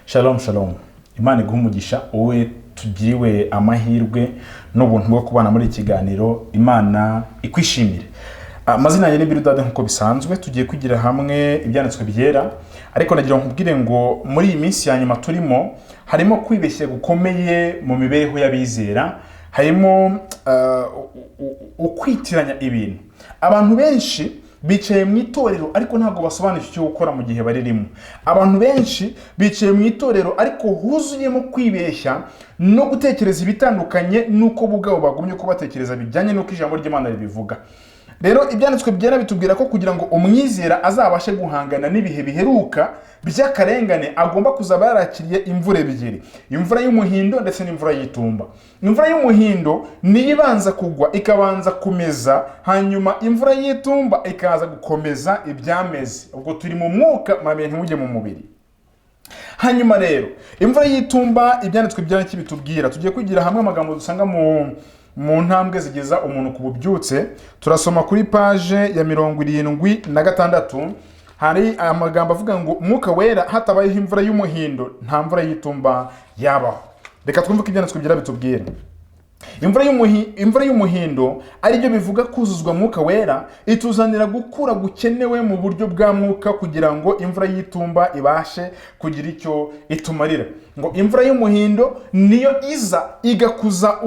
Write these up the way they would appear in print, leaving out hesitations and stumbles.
Shalom shalom. Imana iguha umugisha wowe tugiriwe amahirwe n'ubuntu bwo kubana muri ikiganiro. Imana ikwishimire. Amazina yanjye ni Birudade nkuko bisanzwe tugiye kugira hamwe ibyanditswe byera, ariko nagira nkubwire ngo muri iyi minsi ya nyuma turimo harimo kwibeshya gukomeye mu mibereho y'abizera, harimo ukwitiranya ibintu. Abantu benshi bicaye mu itorero ariko ntabwo basobanukiwe icyo gukora mu gihe baririmo. Abantu benshi bicaye mu itorero ariko huzuyemo kwibeshya no gutekereza ibitandukanye nuko bugabo bagumye kubatekereza bijyanye nuko ijambo ry'Imana ribivuga. Rero ibyanditswe byera bitubwira ko kugira ngo umwizera azabashe guhangana n'ibihe biheruka by'akarengane agomba kuzaba yarakiriye imvura ebyiri, imvura y'umuhindo ndetse n'imvura y'itumba. Imvura y'umuhindo niyo ibanza kugwa ikabanza kumeza, hanyuma imvura y'itumba ikaza gukomeza ibyameze. Ubwo turi mu mwuka mabe ntujye mu mubiri. Hanyuma rero imvura y'itumba ibyanditswe byera kibitubwira, tugiye kugira hamwe amagambo dusanga mu ntambwe zigeza umuntu ku bubyutse. Turasoma kuri page ya 76. Hari amagambo avuga ngo Mwuka Wera hatabayeho imvura y'umuhindo nta mvura y'itumba yabaho. Reka twumve ko ibyanditswe byera bitubwira. Imvura y'umuhindo ari byo bivuga kuzuzwa Mwuka Wera, ituzanira gukura gukenewe mu buryo bwa mwuka kugira ngo imvura y'itumba ibashe kugira icyo itumarira. Ngo imvura y'umuhindo niyo iza igakuza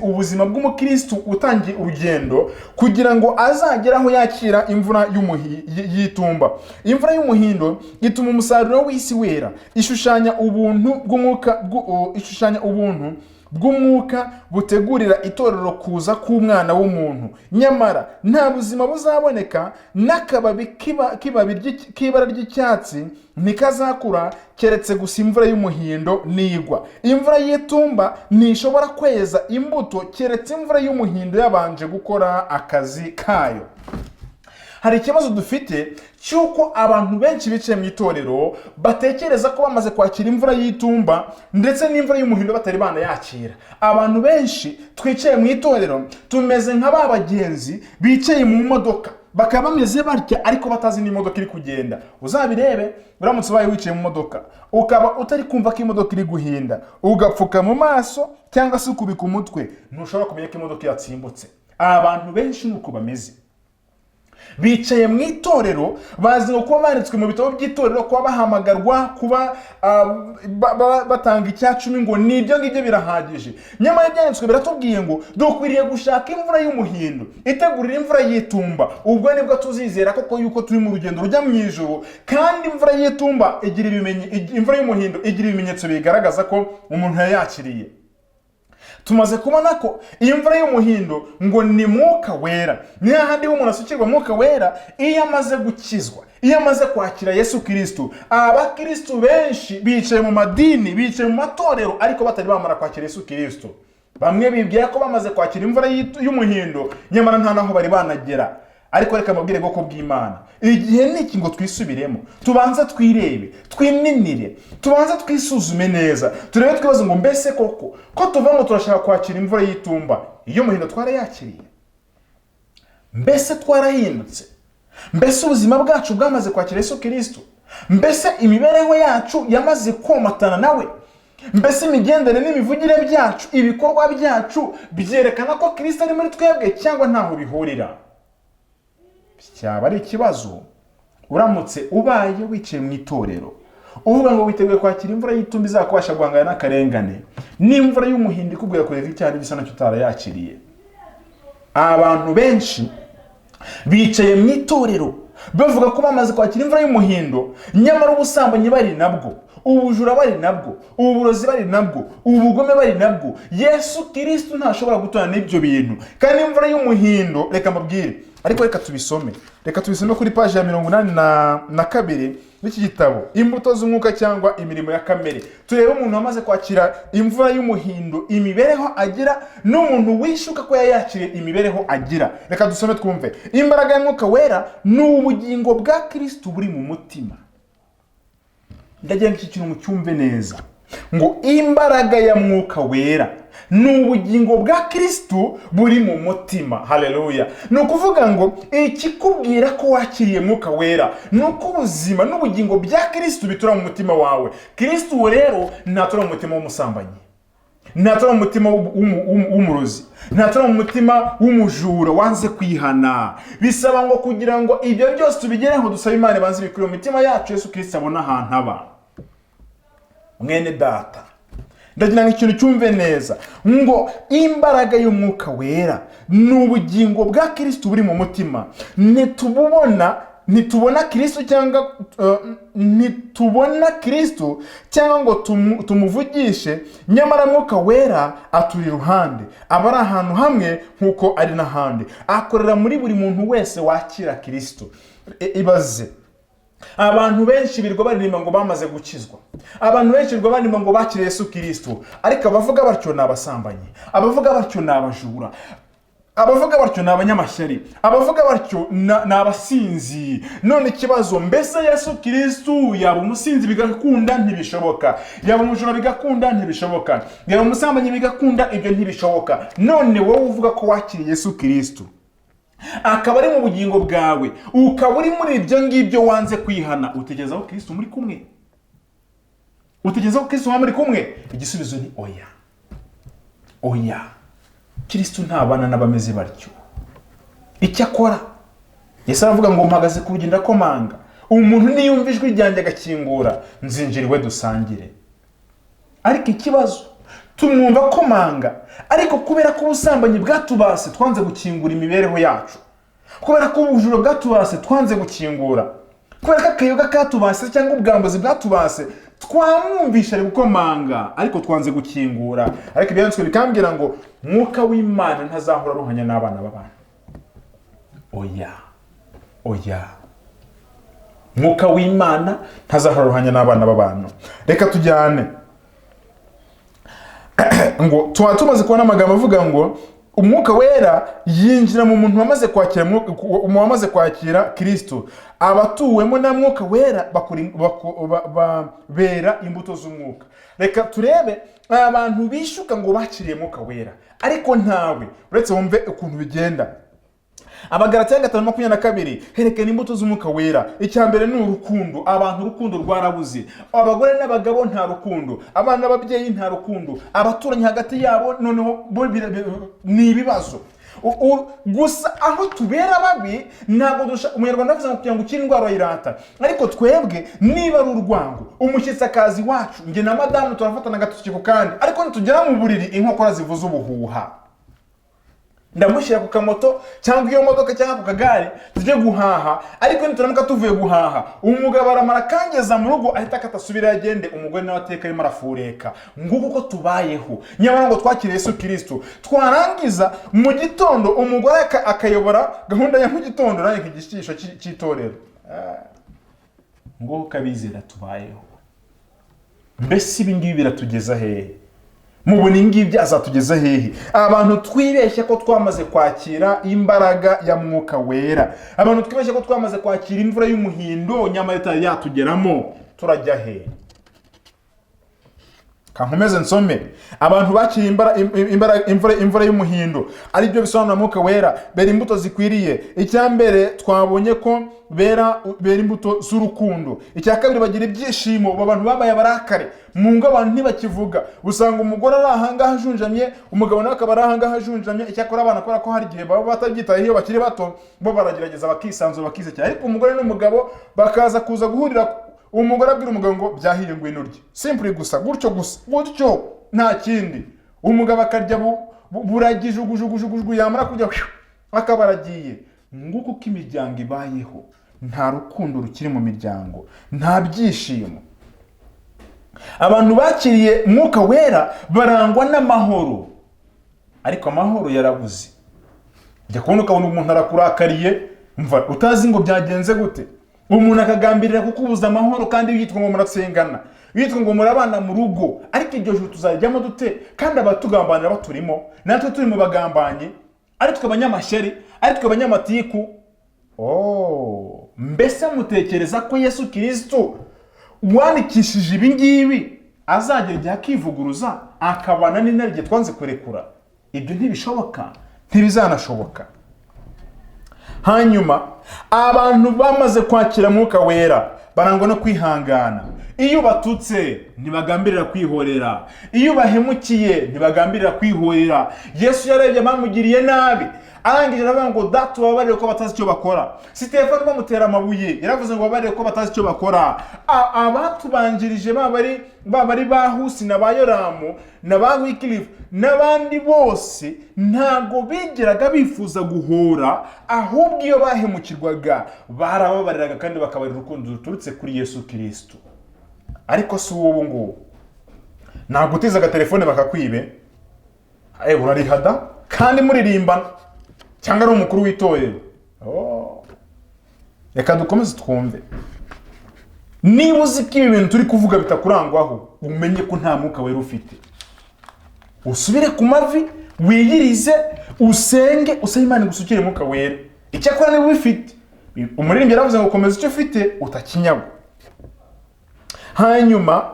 ubuzima bw'umukristo utangiye urugendo kugira ngo azageraho yakira imvura y'itumba. Imvura y'umuhindo ituma umusaruro w'isi wera, ishushanya ubuntu bw'umwuka butegurira itorero kuza k'umwana w'umuntu. Nyamara nta buzima buzaboneka n'akababi k'ibara ry'icyatsi ntikazakura keretse gusa imvura y'umuhindo nigwa. Imvura y'itumba ntishobora kweza imbuto keretse imvura y'umuhindo yabanje gukora akazi kayo. Hari ikibazo dufite cyuko abantu benshi bicaye mu itorero batekereza ko bamaze kwakira imvura y'itumba ndetse n'imvura y'umuhindo batari bana yakira. Abantu benshi twicaye mu itorero tumeze nk'aba bagenzi bicaye mu modoka, bakaba bameze batya ariko batazi n'imodoka iri kugenda. Uzabirebe uramutse ubaye wicaye mu modoka ukaba utari kumva ko imodoka iri guhinda, ugapfuka mu maso cyangwa se ukubika umutwe, ntushobora kumenya ko imodoka yatsimbutse. Abantu benshi nuko bameze. Bicaye mu itorero bazi ngo kuba banditswe mu bitabo by'itorero, kuba bahamagarwa, kuba batanga icyacumi ngo nibyo ngibyo birahagije. Nyamara ibyanditswe biratubwiye ngo dukwiriye gushaka imvura y'umuhindo itegurira imvura y'itumba. Ubwo nibwo tuzizera koko yuko turi mu rugendo rujya mu ijuru, kandi imvura y'itumba imvura y'umuhindo igira ibimenyetso bigaragaza ko umuntu yayakiriye. Tumaze kubona ko imvura y'umuhindo ngo ni Mwuka Wera. Ni hahandi umuntu asukirwa Mwuka Wera iyo amaze gukizwa, iyo amaze kwakira Yesu Kristo. Abakristo benshi bicaye mu madini, bicaye mu matorero ariko batari bamara kwakira Yesu Kristo. Bamwe bibwira ko bamaze kwakira imvura y'umuhindo nyamara nta naho bari banagera. Ariko reka mbabwire bwoko bw'Imana, igihe niki ngo twisubiremo, tubanza twirebe, twininire, tubanza twisuzume neza, turebe twibaza ngo mbese koko ko tuva ngo turashaka kwakira imvura y'itumba, iyo muhindo twarayakiriye? Mbese twarahindutse? Mbese ubuzima bwacu bwamaze kwakira Yesu Kristo? Mbese imibereho yacu yamaze komatana nawe? Mbese imigendere n'imivugire byacu, ibikorwa byacu byerekana ko Kristo ari muri twebwe cyangwa ntaho bihurira? Cyaba ari ikibazo uramutse ubaye wicaye mu itorero uvuga ngo witeguye kwakira imvura y'itumba izakubasha guhangana n'akarengane, n'imvura y'umuhindo ikubwira ko icyari gisa nacyo utarayakiriye. Abantu benshi bicaye mu itorero bavuga ko bamaze kwakira imvura y'umuhindo, nyamara ubusambanyi bari nabwo, ubujura bari nabwo, uburozi bari nabwo, ubugome bari nabwo. Yesu Kristo ntashobora gutona n'ibyo bintu. Kandi imvura y'umuhindo reka mbabwire, ariko reka tubisome kuri page ya 82 n'iki gitabo Imbuto z'Umwuka cyangwa Imirimo ya Kamere. Turebe umuntu wamaze kwakira imvura y'umuhindo imibereho agira, n'umuntu wishuka ko yayakiriye imibereho agira. Reka dusome twumve. Imbaraga ya Mwuka Wera ni ubugingo bwa Kristo buri mu mutima. Ndagira iki kintu mucyumve neza, ngo imbaraga ya Mwuka Wera ni ubugingo bwa Kristo buri mu mutima. Haleluya. Ni ukuvuga ngo ikikubwira ko wakiriye Mwuka Wera ni uko ubuzima n'ubugingo bya Kristo bitura mu mutima wawe. Kristo rero ntatura mu mutima w'umusambanyi, ntatura mu mutima w'umurozi, ntatura mu mutima w'umujura wanze kwihana. Bisaba ngo kugira ngo ibyo byose tubigereho, dusaba Imana ibanze bikure mu mitima yacu Yesu Kristo abona ahantu aba. Mwene data, ndagira ngo ikintu cyumve neza ngo imbaraga y'Umwuka Wera ni ubugingo bwa Kristo buri mu mutima. Nitubona Kristo cyangwa ngo tumuvugishe, nyamara Mwuka Wera aturi iruhande, aba ari ahantu hamwe nkuko ari n'ahandi, akorera muri buri muntu wese wakira Kristo. Ibaze, abantu benshi birirwa baririmba ngo bamaze gukizwa, abantu benshi birirwa baririmba ngo bakiriye Yesu Kristo, ariko abavuga batyo ni abasambanyi, abavuga batyo ni abajura, abavuga batyo ni abanyamashyari, abavuga batyo ni abasinzi. None ikibazo, mbese Yesu Kristo yaba umusinzi bigakunda? Ntibishoboka. Yaba umujura bigakunda? Ntibishoboka. Yaba umusambanyi bigakunda? Ibyo ntibishoboka. None wowe uvuga ko wakiriye Yesu Kristo, akaba ari mu bugingo bwawe, ukaba uri muri ibyo ngibyo wanze kwihana, utegerezaho Kristo muri kumwe? Utegerezaho Kristo muri kumwe? Igisubizo ni oya. Oya. Kristo ntabana n'abameze batyo. Icyo akora, Yesu aravuga ngo mpagaze ku rugi ndakomanga, umuntu niyumva ijwi ryanjye agakingura, nzinjira iwe dusangire. Ariko ikibazo, tumwumva komanga, ariko kubera ko ubusambanyi bwatubase twanze gukingura imibereho yacu, kubera ko ubujura bwatubase twanze gukingura, kubera ko akayoga katubase cyangwa ubwambuzi bwatubase twamwumvisha ari gukomanga, ariko twanze gukingura. Ariko ibyanditswe bikambwira ngo Mwuka w'Imana ntazahora aruhanya n'abana b'abantu. Oya, oya, Mwuka w'Imana ntazahora aruhanya n'abana b'abantu. Reka tujyane ngo tumaze kubona amagambo avuga ngo Umwuka Wera yinjira mu muntu wamaze kwakira Kristo, abatuwemo na Mwuka Wera bera imbuto z'umwuka. Reka turebe abantu bishuka ngo bakiriye Mwuka Wera ariko ntawe, uretse wumve ukuntu bigenda. Abagalatiya 5:22 herekana imbuto z'Umwuka Wera. Icyambere ni urukundo. Abantu urukundo rwarabuze, abagore n'abagabo nta rukundo, abana n'ababyeyi nta rukundo, abaturanyi hagati yabo noneho ni ibibazo. Gusa aho tubera babi ntabwo umunyarwanda avuze ngo kugira ngo ukire indwara yirata, ariko twebwe niba ari urwango, umushyitsakazi wacu nge na madamu turafatana agatoki ku kandi, ariko nitugera mu buriri inkokora zivuza ubuhuha, ndamushyira ku kamoto cyangwa iyo modoka cyangwa ku kagare tujye guhaha, ariko nituramuka tuvuye guhaha umugabo aramara kangeza mu rugo ahita akatasubira yagende, umugore nawe ateka arimo arafureka. Nguko uko tubayeho. Nyamara ngo twakiriye Yesu Kristo, twarangiza mu gitondo umugore akayobora gahunda ya mu gitondo naye nk'igishisho cy'itorero. Nguko kabizera tubayeho. Mbese ibi ngibi biratugeza hehe? Mubona ingibi azatugeza hehe? Abantu twibeshya ko twamaze kwakira imbaraga ya Mwuka Wera, abantu twibeshya ko twamaze kwakira imvura y'umuhindo, nyama yatugeramo, turajya hehe? Kankomeze nsome. Abantu bakira imvura y'umuhindo ari byo bisobanura Mwuka Wera, bera imbuto zikwiriye. Icyambere twabonye ko bera imbuto z'urukundo. Icya kabiri bagira ibyishimo, abantu babaye abarakare mu ngo, abantu ntibakivuga. Usanga umugore ari ahangaha ajunjamye, umugabo nawe akaba ari ahangaha ajunjamye. Icyakora abana kubera ko hari igihe baba batabyitaye iyo bakiri bato, bo baragerageza bakisanzura bakisekera, ariko umugore n'umugabo bakaza kuza guhurira, umugore abwira umugabo ngo byahiye ngwino urye, simple gusa, gutyo nta kindi. Umugabo akarya buragijugujugujugu, yamara kujya akaba aragiye. Nguko uko imiryango ibayeho, nta rukundo rukiri mu miryango, nta byishimo. Abantu bakiriye Mwuka Wera barangwa n'amahoro, ariko amahoro yarabuze. Njya kubona ukabona umuntu arakurakariye, umva utazi ngo byagenze gute. Umuntu akagambirira kukubuza amahoro kandi yitwa ngo murasengana, yitwa ngo murabana mu rugo, ariko iryo juru tuzajyamo dute kandi abatugambanira baturimo, natwe turi mu bagambanyi, ari twe abanyamashyari, ari twe abanyamatiku. Mbese mutekereza ko Yesu Kristo wandikishije ibi ngibi azagera igihe akivuguruza akabana n'inarijye twanze kurekura. Ibyo ntibishoboka, ntibizanashoboka. Hanyuma abantu bamaze kwakira Mwuka Wera barangwa no kwihangana. Iyo batutse ntibagambirira kwihorera, iyo bahemukiye ntibagambirira kwihorera. Yesu yarebye bamugiriye nabi, arangije aravuga ngo data babarire ko batazi icyo bakora. Stefano bamutera amabuye, yaravuze ngo babarire ko batazi icyo bakora. Abatubanjirije babari bahusi na bayoramu na ba Wycliffe n'abandi bose ntago bigeraga bifuza guhora, ahubwo iyo bahemukirwaga barababariraga kandi bakabarira urukundo ruturutse kuri Yesu Kristo. Ariko si ubu ngubu ntabwo utiza agatelefone bakakwibe, urarihada kandi muririmbana cyangwa ari umukuru w'itorero. Reka dukomeze twumve. Niba uzi ko ibi bintu turi kuvuga bitakurangwaho, umenye ko nta Mwuka Wera ufite. Usubire ku mavi, wiyirize, usenge, usabe Imana gusukira Mwuka Wera. Icyakora niba ubifite, umuririmbyi yaravuze ngo komeza icyo ufite utakinyagwa. Hanyuma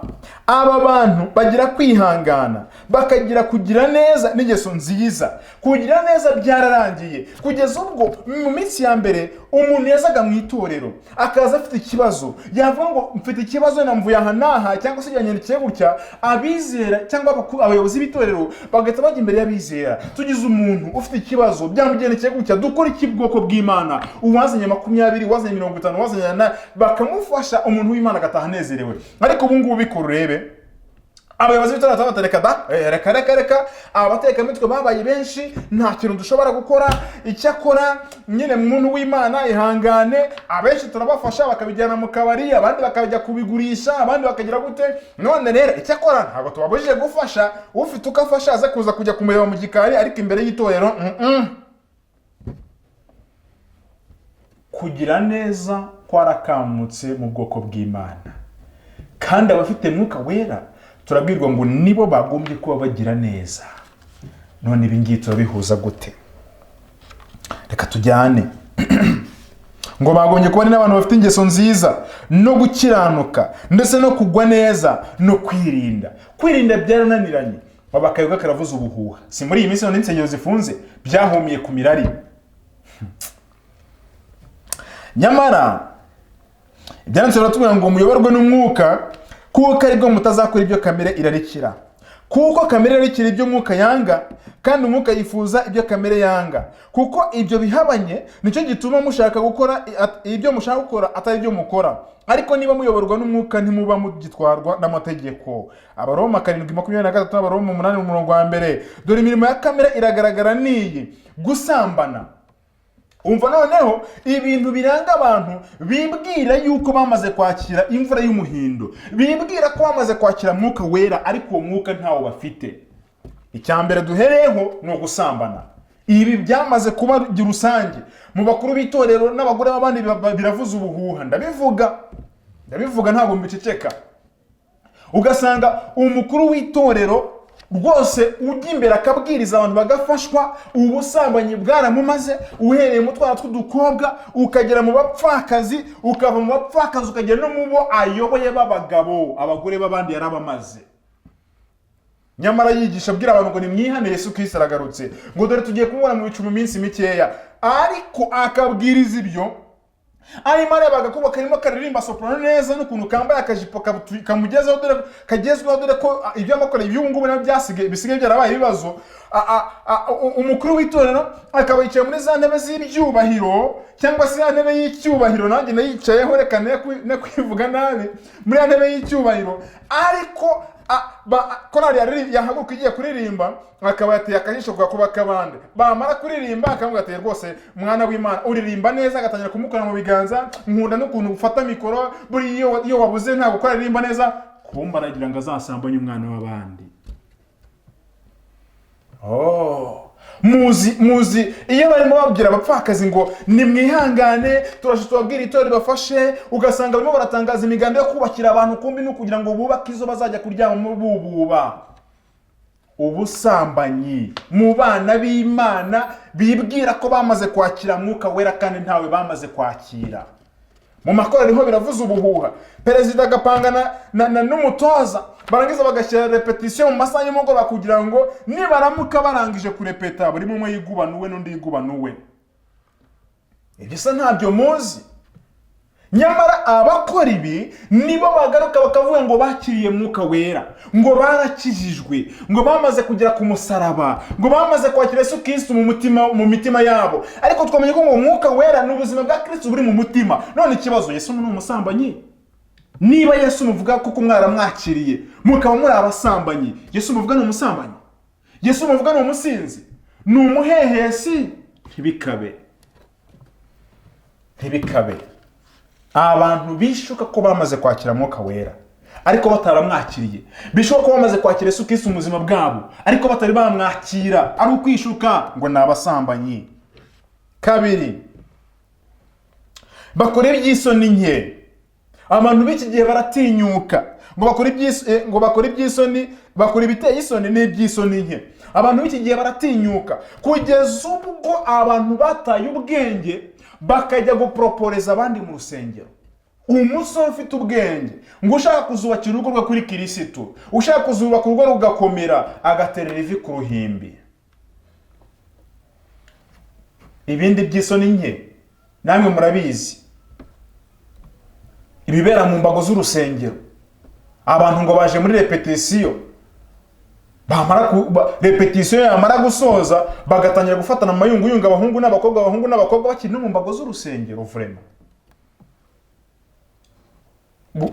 aba bantu bagira kwihangana, bakagira kugira neza n'ingeso nziza. Kugira neza byararangiye kugeza ubwo mu minsi ya mbere umuntu yazaga mu itorero akaza afite ikibazo, yavuga ngo mfite ikibazo namvuye aha naha cyangwa se yanyandikiye gutya, abizera cyangwa abayobozi b'itorero bagahita bajya imbere y'abizera, tugize umuntu ufite ikibazo byamugendekeye gutya, dukora iki bwoko bw'Imana, uwazanye 20, uwazanye 50, uwazanye bakamufasha, umuntu w'Imana agataha anezerewe. Ariko ubu ngubu bikora urebe abayobozi b'itorero batareka reka abateka mitwe babaye benshi, nta kintu dushobora gukora. Icyakora nyine umuntu w'Imana ihangane, abenshi turabafasha bakabijyana mu kabari, abandi bakajya kubigurisha, abandi bakagira gute. None rero icyakora ntabwo tubabujije gufasha, ufite ukafasha aza kuza kujya kumureba mu gikari, ariko imbere y'itorero kugira neza kwarakamutse mu bwoko bw'Imana. Kandi abafite Mwuka Wera turabwirwa ngo nibo bagombye kuba bagira neza. None ibi ngiye turabihuza gute? Reka tujyane. Ngo bagombye kuba ari n'abantu bafite ingeso nziza no gukiranuka ndetse no kugwa neza no kwirinda. Kwirinda byarananiranye, babakayoga karavuza ubuhuha. Si muri iyi minsi none insengero zifunze byahumiye ku mirari. Nyamara ibyanditse biratubwira ngo muyoborwe n'Umwuka, kuko aribwo mutazakora ibyo kamere irarikira. Kuko kamere irarikira ibyo Mwuka yanga, kandi Umwuka yifuza ibyo kamere yanga. Kuko ibyo bihabanye nicyo gituma mushaka gukora ibyo mushaka gukora atari ibyo mukora. Ariko niba muyoborwa n'Umwuka ntimuba mugitwarwa n'amategeko. Abaroma 7:23, Abaroma 8:1. Dore imirimo ya kamere iragaragara niyi: gusambana. Umva noneho ibintu biranga abantu bibwira yuko bamaze kwakira imvura y'umuhindo, bibwira ko bamaze kwakira Mwuka Wera, ariko uwo mwuka ntawo bafite. Icyambere duhereyeho no gusambana. Ibi byamaze kuba rusange mu bakuru b'itorero n'abagore b'abandi, biravuza ubuhuha. Ndabivuga ntabwo mbiceceka. Ugasanga umukuru w'itorero rwose ujya imbere akabwiriza abantu bagafashwa, ubusambanyi bwaramumaze, uhereye mu twana tw'udukobwa ukagera mu bapfakazi, ukava mu bapfakazi ukagera no mu bo ayoboye b'abagabo, abagore b'abandi yarabamaze. Nyamara yigisha abwira abantu ngo nimwihane, Yesu Kristo aragarutse, ngo dore tugiye kumubona mu bicu mu minsi mikeya. Ariko akabwiriza ibyo arimo areba agakuba karimo karirimba soprano neza, n'ukuntu kambaye akajipo kamugezeho, dore kagezweho, dore ko ibyo amakoreye iby'ubu ngubu nabyo bisigaye byarabaye ibibazo. Umukuru w'itorero akaba yicaye muri za ntebe z'ibyubahiro, cyangwa se ya ntebe y'icyubahiro, nanjye nayicayeho, reka ne kwivuga nabi, muri ya ntebe y'icyubahiro. Ariko korali yahaguruka igiye kuririmba, akaba yateye akajisho kuba kabande, bamara kuririmba akavuga ati rwose mwana w'Imana uririmba neza, agatangira kumukora mu biganza, nkunda n'ukuntu ufata mikoro, buri iyo wabuze ntabwo ko aririmba neza, kumba aragira ngo azasambanye umwana w'abandi. Muzi iyo barimo babwira abapfakazi ngo nimwihangane, turashe tubabwira itorero bafashe, ugasanga barimo baratangaza imigambi yo kubakira abantu, kumbi no kugira ngo bubake izo bazajya kuryama mu bububa. Ubusambanyi mu bana b'Imana bibwira ko bamaze kwakira Mwuka Wera kandi ntawe bamaze kwakira. mu makorari ho biravuza ubuhuha, perezida agapanga n'umutoza, barangiza bagashyira repetition mu masaha y'umugoroba kugira ngo nibaramuka barangije kurepeta buri umwe yigubanuwe n'undi yigubanuwe. Ibisa ntabyo muzi. Nyamara abakora ibi nibo bagaruka bakavuga ngo bakiriye Mwuka Wera, ngo barakijijwe, ngo bamaze kugera ku musaraba, ngo bamaze kwakira Yesu Kristo mu mitima yabo. Ariko twamenye ko ngo Mwuka Wera n'ubuzima bwa Kristo buri mu mutima. None ikibazo, Yesu ni umusambanyi? Niba Yesu muvuga kuko mwaramwakiriye mukaba muri abasambanyi, Yesu muvuga ni umusambanyi? Yesu muvuga ni umusinzi? Ni umuhehesi? Ntibikabe. Abantu bishuka ko bamaze kwakira Mwuka Wera ariko bataramwakiriye, bishuka ko bamaze kwakira Yesu Kristo mu buzima bwabo ariko batari bamwakira, ari ukwishuka ngo ni abasambanyi. Kabiri, bakora iby'isoni nke. Abantu b'iki gihe baratinyuka ngo bakora iby'isoni, bakora ibiteye isoni n'iby'isoni nke. Abantu b'iki gihe baratinyuka kugeza ubwo abantu bataye ubwenge bakajya guproporeza abandi mu rusengero. Umusore ufite ubwenge ngo ushaka kuzubakira urugo rwe kuri Kristo, ushaka kuzubaka urugo rugakomera, agaterera ivi ku ruhimbi. Ibindi by'isoni nke namwe murabizi, ibibera mu mbago z'urusengero. Abantu ngo baje muri repetition, repetition yamara gusoza bagatangira gufatana amayunguyunga, abahungu n'abakobwa bakiri no mu mbago z'urusengero. Vrema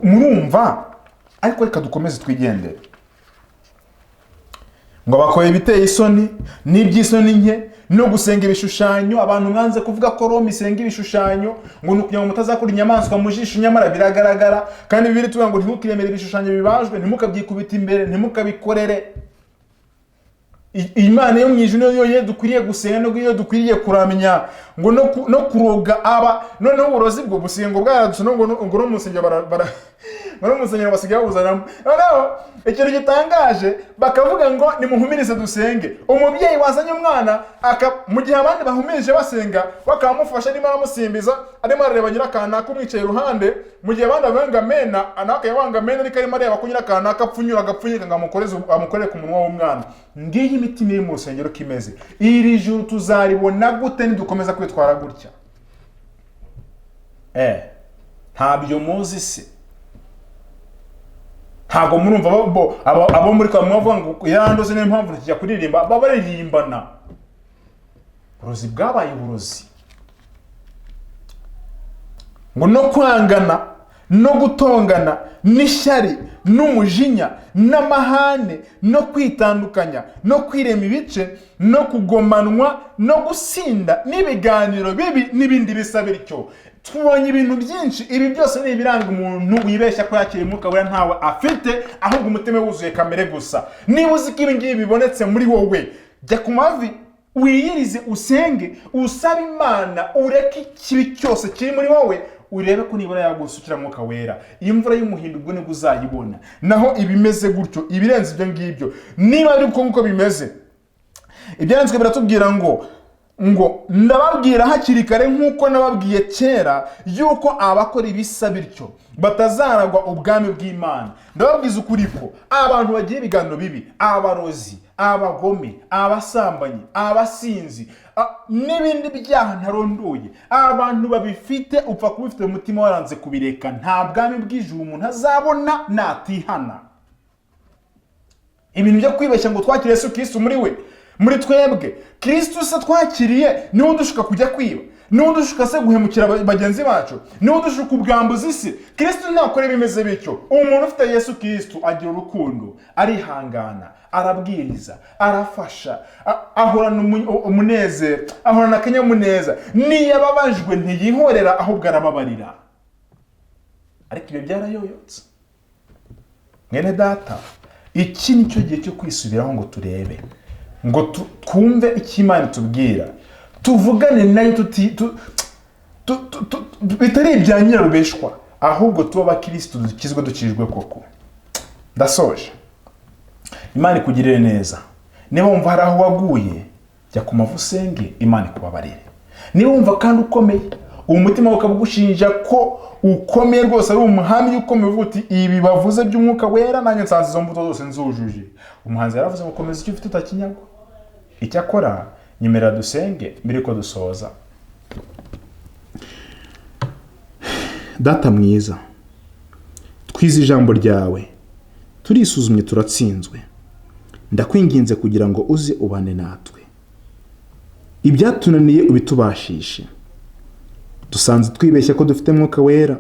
murumva? Ariko reka dukomeze twigendere. Ngo bakora ibiteye isoni n'iby'isoni nke no gusenga ibishushanyo. Abantu mwanze kuvuga ko Roma isenga ibishushanyo, ngo nukugira ngo mutazakura inyamaswa mu jisho, nyamara biragaragara. Kandi Bibiliya tuvuga ngo ntimukiremere ibishushanyo bibajwe, ntimukabyikubita imbere, ntimukabikorere. Imana yo mwijuru yo dukwiriye gusenga, no yo dukwiriye kuramenya, ngo no kuroga aba noneho uburozi bwo busengo bwaradutse, ngo no musengero musengero basigaye babuzanamo. Noneho ikintu gitangaje bakavuga ngo nimuhumirize dusenge. Umubyeyi wazanye umwana mu gihe abandi bahumirije basenga, bakamufasha arimo aramusimbiza, arimo arareba nyirakana kumwicaye iruhande, mu gihe abandi banga mena anaka yabanga mena, ariko arimo areba ko nyirakana akapfunyura agapfunyika ngo amukorere ku munwa w'umwana. Ngiyi imitima iri mu rusengero kimeze. Iri juru tuzaribona gute nidukomeza kwitwara gutya? Ntabyo muzi se? Ntago murumva abo muri kwa mwavuga ngo yarandoze n'impamvu ntikijya kuririmba, babaririmbana. Uburozi bwabaye uburozi. Ngo no kwangana, no gutongana, n'ishyari, n'umujinya, n'amahane, no kwitandukanya, no kwirema ibice, no kugomanwa, no gusinda, n'ibiganiro bibi n'ibindi bisa bityo. Tubonye ibintu byinshi. Ibi byose ni ibiranga umuntu wibeshya ko yakiriye Mwuka Wera ntawe afite, ahubwo umutima wuzuye kamere gusa. Niba uzi ko ibi ngibi bibonetse muri wowe, jya ku mavi wiyirize, usenge, usabe Imana, ureke ikibi cyose kiri muri wowe, urebe ko nibura yagusukira Mwuka Wera. Imvura y'umuhindo ubwo nibwo uzayibona. Naho ibimeze gutyo, ibirenze ibyo ngibyo, niba ari uko bimeze, ibyanditswe biratubwira ngo ndababwira hakiri kare nk'uko nababwiye kera, yuko abakora ibisa bityo batazaragwa ubwami bw'Imana. Ndababwiza ukuri ko abantu bagiye ibiganiro bibi, abarozi, abagome, abasambanyi, abasinzi, n'ibindi byaha ntarondoye, abantu babifite upfa kubifite mu mutima waranze kubireka, nta bwami bw'ijuru umuntu azabona natihana. Ibintu byo kwibeshya ngo twakire Yesu Kristo muri twebwe, Kristo se twakiriye niwe udushuka kujya kwiba, niwe udushuka se guhemukira bagenzi bacu, niwe udushuka ubwambuzi isi. Kristo ntakore bimeze bityo. Umuntu ufite Yesu Kristo agira urukundo, arihangana, arabwiriza, arafasha, ahorana umunezero, ahorana akanyamuneza, niyababajwe ntiyihorera ahubwo arababarira. Ariko ibyo byarayoyotse. Mwene data, iki nicyo gihe cyo kwisubiraho ngo turebe, ngo twumve icyo Imana itubwira, tuvugane nayo bitari ibya nyirarubeshwa, ahubwo tuba abakristo dukizwe dukijwe koko. Ndasoje. Imana ikugirire neza. Niba wumva hari aho waguye, jya ku mavu usenge, Imana ikubabarire. Niba wumva kandi ukomeye, umutima wawe ukaba ugushinja ko ukomeye rwose, ari umuhamya ukomeye uvuga uti ibi bavuze by'umwuka wera nanjye nsanze izo mbuto zose nzujuje. Umuhanzi yaravuze ngo komeza icyo ufite utakinyagwa. Icyakora nyemera dusenge mbere ko dusoza. Data mwiza, twize ijambo ryawe, turisuzumye turatsinzwe. Ndakwinginze kugira ngo uze ubane natwe. Ibyatunaniye ubitubashishe. Dusanze twibeshya ko dufite Mwuka Wera,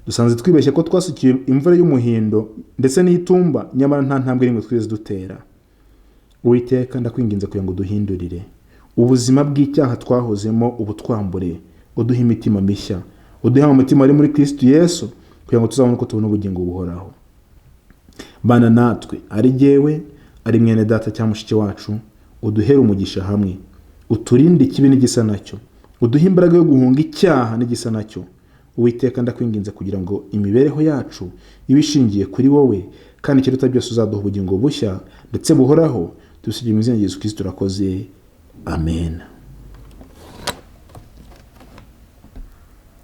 dusanze twibeshya ko twasukiye imvura y'umuhindo ndetse n'itumba, nyamara nta ntambwe rimwe twese dutera. Uwiteka, ndakwinginze kugira ngo duhindurire ubuzima bw'icyaha twahozemo, ubutwambure, uduhe imitima mishya, uduhe umutima ari muri Kristo Yesu, kugira ngo tuzabone ko tubona ubugingo buhoraho. Bana natwe, ari jyewe, ari mwene data cyangwa mushiki wacu, uduhere umugisha hamwe, uturinde ikibi n'igisa nacyo, uduhe imbaraga yo guhunga icyaha n'igisa nacyo. Uwiteka, ndakwinginze kugira ngo imibereho yacu ibe ishingiye kuri wowe, kandi ikiruta byose uzaduha ubugingo bushya ndetse buhoraho. Tubisigire mu izina rya Yesu Kristo turakoze. Amen.